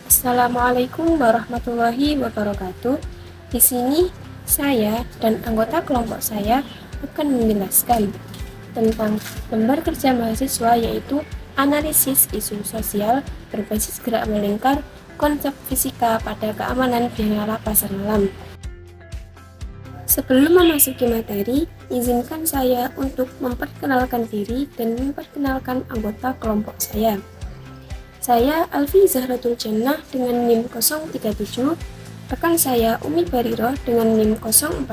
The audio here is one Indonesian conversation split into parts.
Assalamualaikum warahmatullahi wabarakatuh. Di sini saya dan anggota kelompok saya akan menjelaskan tentang lembar kerja mahasiswa, yaitu analisis isu sosial berbasis gerak melingkar konsep fisika pada keamanan biang pasar malam. Sebelum memasuki materi, izinkan saya untuk memperkenalkan diri dan memperkenalkan anggota kelompok saya. Saya Alfi Zahratul Jannah dengan NIM 037, rekan saya Umi Bariroh dengan NIM 042,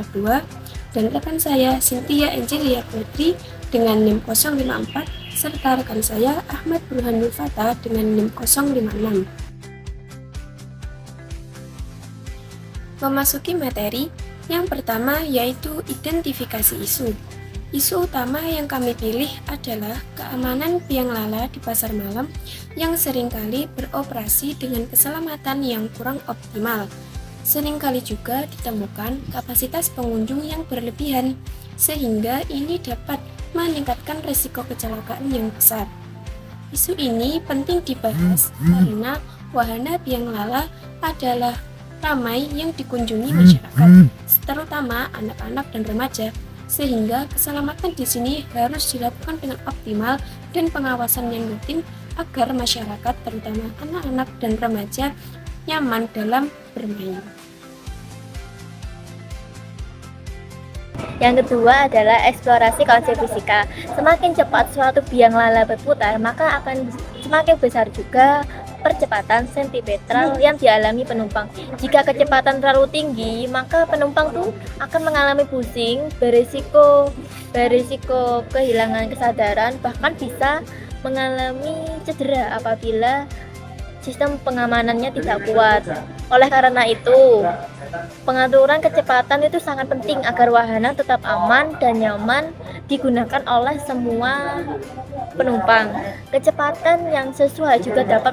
dan rekan saya Cynthia Angelia Putri dengan NIM 054, serta rekan saya Ahmad Burhanul Fatah dengan NIM 056. Memasuki materi, yang pertama yaitu identifikasi isu. Isu utama yang kami pilih adalah keamanan biang lala di pasar malam yang seringkali beroperasi dengan keselamatan yang kurang optimal. Seringkali juga ditemukan kapasitas pengunjung yang berlebihan, sehingga ini dapat meningkatkan risiko kecelakaan yang besar. Isu ini penting dibahas karena wahana biang lala adalah ramai yang dikunjungi masyarakat, terutama anak-anak dan remaja, sehingga keselamatan di sini harus dilakukan dengan optimal dan pengawasan yang rutin agar masyarakat, terutama anak-anak dan remaja, nyaman dalam bermain. Yang kedua adalah eksplorasi konsep fisika. Semakin cepat suatu biang lala berputar, maka akan semakin besar juga percepatan sentimetral yang dialami penumpang. Jika kecepatan terlalu tinggi, maka penumpang tuh akan mengalami pusing, berisiko kehilangan kesadaran, bahkan bisa mengalami cedera apabila sistem pengamanannya tidak kuat. Oleh karena itu, pengaturan kecepatan itu sangat penting agar wahana tetap aman dan nyaman digunakan oleh semua penumpang. Kecepatan yang sesuai juga dapat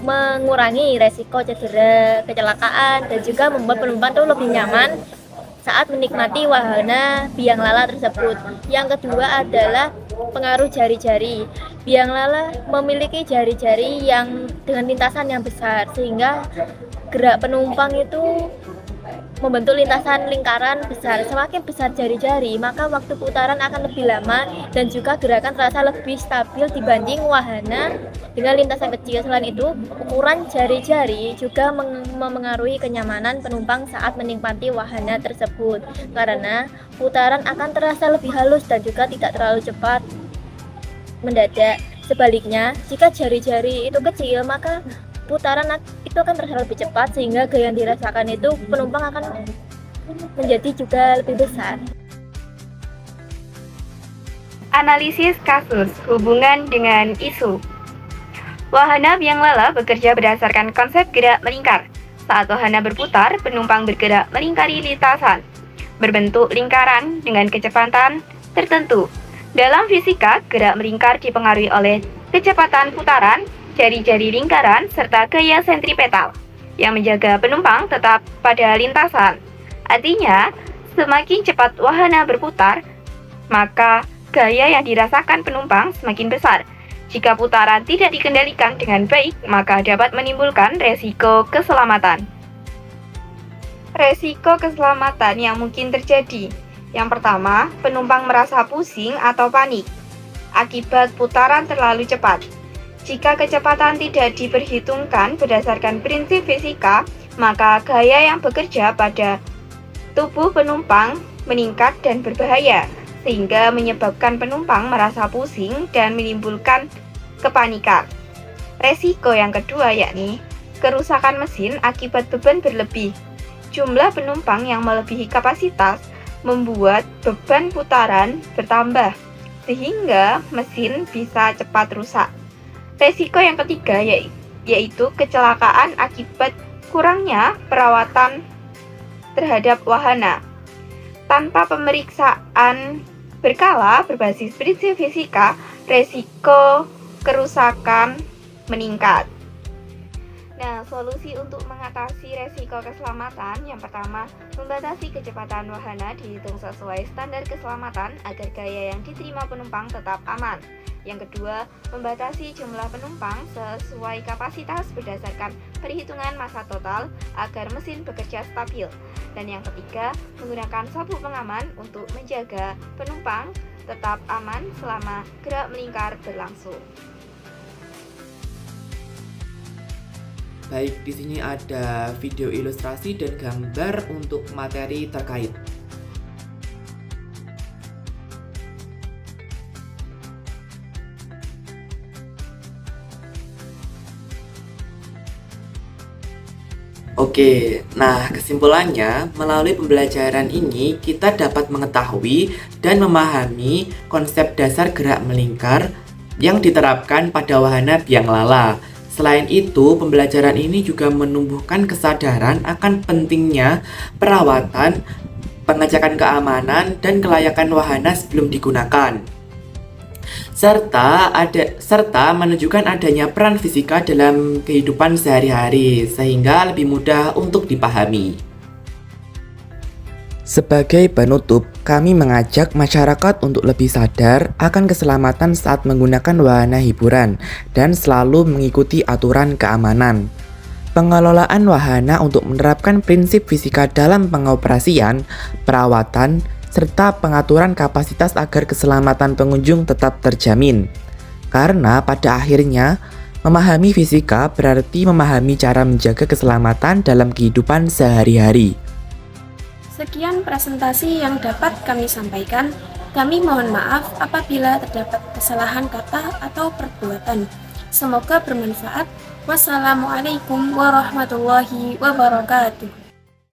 mengurangi resiko cedera, kecelakaan, dan juga membuat penumpang itu lebih nyaman saat menikmati wahana biang lala tersebut. Yang kedua adalah pengaruh jari-jari. Biang lala memiliki jari-jari yang dengan lintasan yang besar, sehingga gerak penumpang itu membentuk lintasan lingkaran besar. Semakin besar jari-jari, maka waktu putaran akan lebih lama dan juga gerakan terasa lebih stabil dibanding wahana dengan lintasan kecil. Selain itu, ukuran jari-jari juga memengaruhi kenyamanan penumpang saat menikmati wahana tersebut, karena putaran akan terasa lebih halus dan juga tidak terlalu cepat mendadak. Sebaliknya, jika jari-jari itu kecil, maka putaran itu akan terasa lebih cepat, sehingga gaya yang dirasakan itu penumpang akan menjadi juga lebih besar. Analisis kasus hubungan dengan isu. Wahana biang lala bekerja berdasarkan konsep gerak melingkar. Saat wahana berputar, penumpang bergerak melingkari lintasan, berbentuk lingkaran dengan kecepatan tertentu. Dalam fisika, gerak melingkar dipengaruhi oleh kecepatan putaran, jari-jari lingkaran, serta gaya sentripetal yang menjaga penumpang tetap pada lintasan. Artinya, semakin cepat wahana berputar, maka gaya yang dirasakan penumpang semakin besar. Jika putaran tidak dikendalikan dengan baik, maka dapat menimbulkan resiko keselamatan. Resiko keselamatan yang mungkin terjadi. Yang pertama, penumpang merasa pusing atau panik akibat putaran terlalu cepat. Jika kecepatan tidak diperhitungkan berdasarkan prinsip fisika, maka gaya yang bekerja pada tubuh penumpang meningkat dan berbahaya, sehingga menyebabkan penumpang merasa pusing dan menimbulkan kepanikan. Resiko yang kedua yakni kerusakan mesin akibat beban berlebih. Jumlah penumpang yang melebihi kapasitas membuat beban putaran bertambah, sehingga mesin bisa cepat rusak. Resiko yang ketiga yaitu kecelakaan akibat kurangnya perawatan terhadap wahana. Tanpa pemeriksaan berkala berbasis prinsip fisika, resiko kerusakan meningkat. Nah, solusi untuk mengatasi resiko keselamatan yang pertama, membatasi kecepatan wahana dihitung sesuai standar keselamatan agar gaya yang diterima penumpang tetap aman. Yang kedua, membatasi jumlah penumpang sesuai kapasitas berdasarkan perhitungan massa total agar mesin bekerja stabil. Dan yang ketiga, menggunakan sabuk pengaman untuk menjaga penumpang tetap aman selama gerak melingkar berlangsung. Baik, di sini ada video ilustrasi dan gambar untuk materi terkait. Oke, nah kesimpulannya, melalui pembelajaran ini kita dapat mengetahui dan memahami konsep dasar gerak melingkar yang diterapkan pada wahana biang lala. Selain itu, pembelajaran ini juga menumbuhkan kesadaran akan pentingnya perawatan, pengecekan keamanan, dan kelayakan wahana sebelum digunakan. Serta menunjukkan adanya peran fisika dalam kehidupan sehari-hari sehingga lebih mudah untuk dipahami. Sebagai penutup, kami mengajak masyarakat untuk lebih sadar akan keselamatan saat menggunakan wahana hiburan dan selalu mengikuti aturan keamanan. Pengelolaan wahana untuk menerapkan prinsip fisika dalam pengoperasian, perawatan, serta pengaturan kapasitas agar keselamatan pengunjung tetap terjamin. Karena pada akhirnya, memahami fisika berarti memahami cara menjaga keselamatan dalam kehidupan sehari-hari. Sekian presentasi yang dapat kami sampaikan. Kami mohon maaf apabila terdapat kesalahan kata atau perbuatan. Semoga bermanfaat. Wassalamualaikum warahmatullahi wabarakatuh.